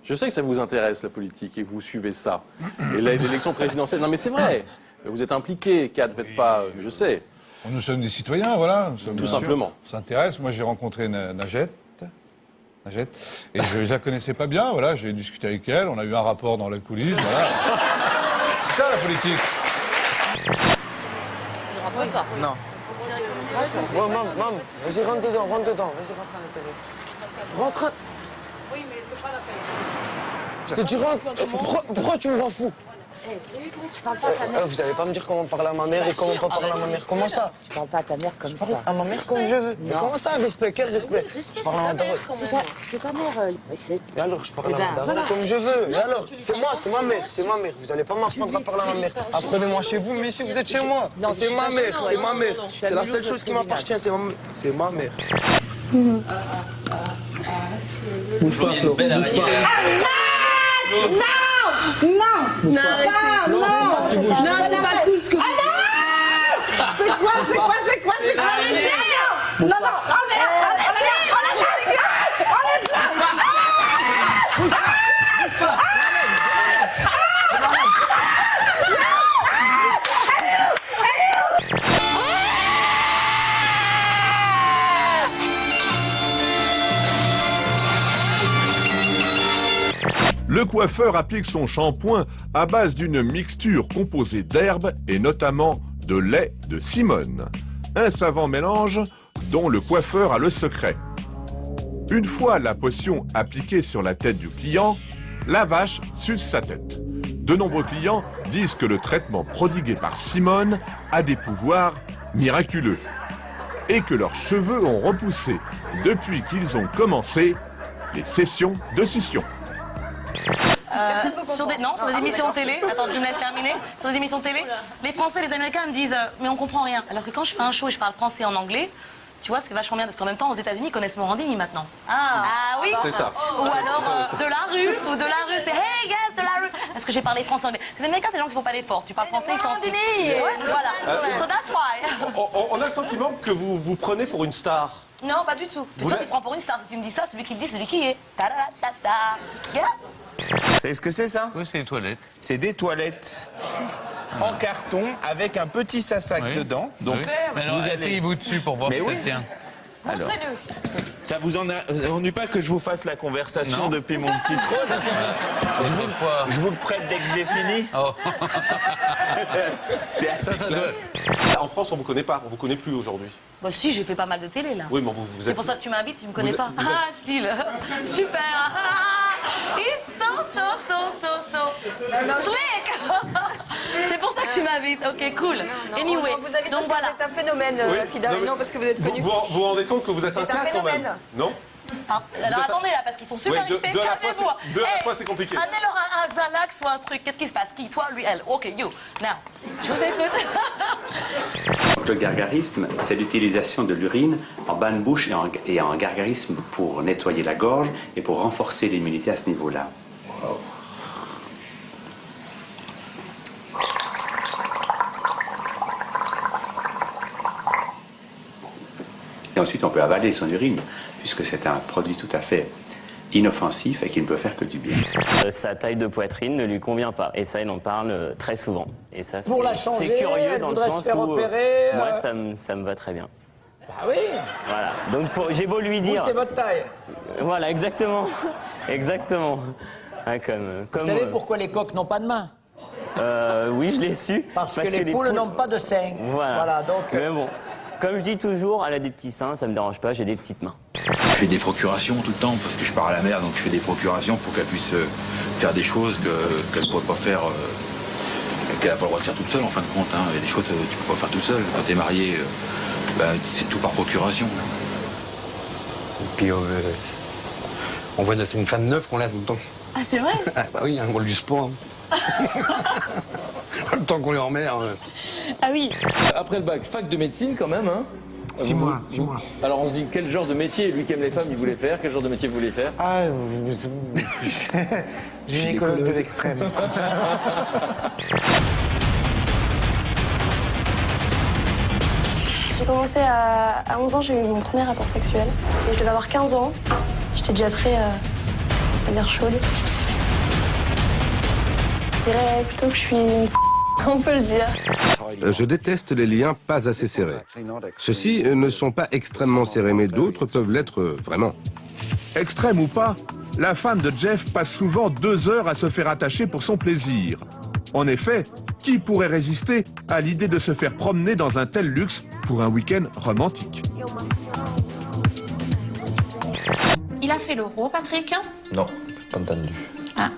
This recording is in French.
Je sais que ça vous intéresse, la politique, et que vous suivez ça. Et l'élection présidentielle, non mais c'est vrai. Vous êtes impliqué, Kat, faites pas, je sais. Nous sommes des citoyens, voilà. Tout simplement. On s'intéresse. Moi, j'ai rencontré Najette, et je la connaissais pas bien, voilà. J'ai discuté avec elle, on a eu un rapport dans la coulisse, voilà. C'est ça, la politique. Ne rentrez pas. Non. Ouais, maman, vas-y, rentre dedans, vas-y, rentre à l'intérieur. Rentre. Oui, mais c'est pas la peine. Que tu rentres. Pourquoi tu me rends fou? Tu parles pas à ta mère. Vous allez pas me dire comment parler à ma mère et comment pas parler à ma mère. Comment ça? Tu parles pas à ta mère comme Je parle ça. à ma mère comme je veux. Mais comment ça, respect? Quel respect? Respect, Je parle à c'est ta ma mère, mère. quand C'est même. ta mère. Et alors, je parle Eh à ben, ma voilà. daronne comme je veux. Et alors, c'est moi, c'est ma mère, c'est ma mère. Vous allez pas m'apprendre à parler à ma mère. Apprenez-moi chez vous, mais ici vous êtes chez moi. Non, C'est ma mère, c'est ma mère. non. C'est la seule chose qui m'appartient, c'est ma mère. Bouge pas, Flo. Bouge pas. Non, c'est pas cool ce que vous dites. C'est quoi Non, Le coiffeur applique son shampoing à base d'une mixture composée d'herbes et notamment de lait de Simone. Un savant mélange dont le coiffeur a le secret. Une fois la potion appliquée sur la tête du client, la vache suce sa tête. De nombreux clients disent que le traitement prodigué par Simone a des pouvoirs miraculeux et que leurs cheveux ont repoussé depuis qu'ils ont commencé les sessions de succion. Sur des émissions de télé, attends, tu me laisses terminer. Sur des émissions de télé, les Français et les Américains me disent mais on comprend rien. Alors que quand je fais un show et je parle français et en anglais, tu vois, c'est vachement bien parce qu'en même temps, aux États-Unis, ils connaissent Morandini maintenant. Ah oui. C'est ça. Ou alors de la rue, c'est hey guys de la rue. Parce que j'ai parlé français anglais. Les Américains, c'est les gens qui font pas d'efforts. Tu parles français, ils s'en fichent. Ouais, voilà. So that's why. On a le sentiment que vous vous prenez pour une star. Non, pas du tout. Vous Toi, l'êtes- tu prends pour une star. Si tu me dis ça, celui qui le dit, c'est celui qui est. Ta-da-da-da-da. Yeah. Vous savez ce que c'est, ça? Oui, c'est les toilettes. C'est des toilettes en carton avec un petit sassac Oui. dedans. Donc, Oui. Mais alors, vous allez- asseyez-vous dessus pour voir Mais si oui. ça tient. Alors, ça vous ennuie pas que je vous fasse la conversation Non. depuis mon petit trône? Autrefois. Je vous le prête dès que j'ai fini. Oh. C'est assez classe. En France, on vous connaît pas, on vous connaît plus aujourd'hui. Bah si, j'ai fait pas mal de télé là. Oui, mais vous C'est êtes... pour ça que tu m'invites si tu me connais vous pas. êtes- Ah, style. Super. Ils sont slick. C'est pour ça que tu m'invites. Ok, cool. Anyway, vous avez donc parce que voilà. vous êtes un phénomène, Oui. Fida, Non, mais- non, parce que vous êtes connu. Vous vous rendez compte que vous êtes un C'est un cas quand même? phénomène. Non? Alors attendez là, parce qu'ils sont super Oui, excités. deux à la fois, Calmez-vous. deux à la Hey, fois, c'est compliqué. Amenez-leur un Xanax ou un truc. Qu'est-ce qui se passe? Qui? Toi, lui, elle. Ok, you. Now. Je vous écoute. Le gargarisme, c'est l'utilisation de l'urine en bain de bouche et en gargarisme pour nettoyer la gorge et pour renforcer l'immunité à ce niveau-là. Et ensuite, on peut avaler son urine, puisque c'est un produit tout à fait inoffensif et qui ne peut faire que du bien. Sa taille de poitrine ne lui convient pas. Et ça, il en parle très souvent. Et ça, Pour la changer, c'est curieux elle dans le voudrait sens se faire où opérer, moi, ça me va très bien. Bah oui, Voilà. Donc, j'ai beau lui vous, dire... c'est votre taille. Voilà, exactement. Exactement. Hein, comme, Vous savez pourquoi les coqs n'ont pas de main? oui, je l'ai su. Parce que les poules n'ont pas de seins. Voilà. Donc, Mais bon, comme je dis toujours, elle a des petits seins, ça me dérange pas, j'ai des petites mains. Je fais des procurations tout le temps parce que je pars à la mer, donc je fais des procurations pour qu'elle puisse faire des choses qu'elle ne pourrait pas faire, qu'elle n'a pas le droit de faire toute seule en fin de compte. Hein. Il y a des choses que tu ne peux pas faire toute seule. Quand tu es marié, c'est tout par procuration. Et puis, on voit que c'est une femme neuve qu'on a tout le temps. Ah, c'est vrai? Ah bah oui, un rôle du sport. Le temps qu'on est en mer. Ah oui. Après le bac, fac de médecine quand même, hein? 6 mois. Alors on se dit quel genre de métier, lui qui aime les femmes, il voulait faire, quel genre de métier vous voulez faire? Ah, gynécologue de l'extrême. J'ai commencé à 11 ans, j'ai eu mon premier rapport sexuel. Et je devais avoir 15 ans. J'étais déjà très Elle a l'air chaude. Je dirais plutôt que je suis une on peut le dire. Je déteste les liens pas assez serrés. Ceux-ci ne sont pas extrêmement serrés, mais d'autres peuvent l'être vraiment. Extrême ou pas, la femme de Jeff passe souvent 2 heures à se faire attacher pour son plaisir. En effet, qui pourrait résister à l'idée de se faire promener dans un tel luxe pour un week-end romantique? Il a fait l'euro, Patrick? Non, pas entendu. Ah.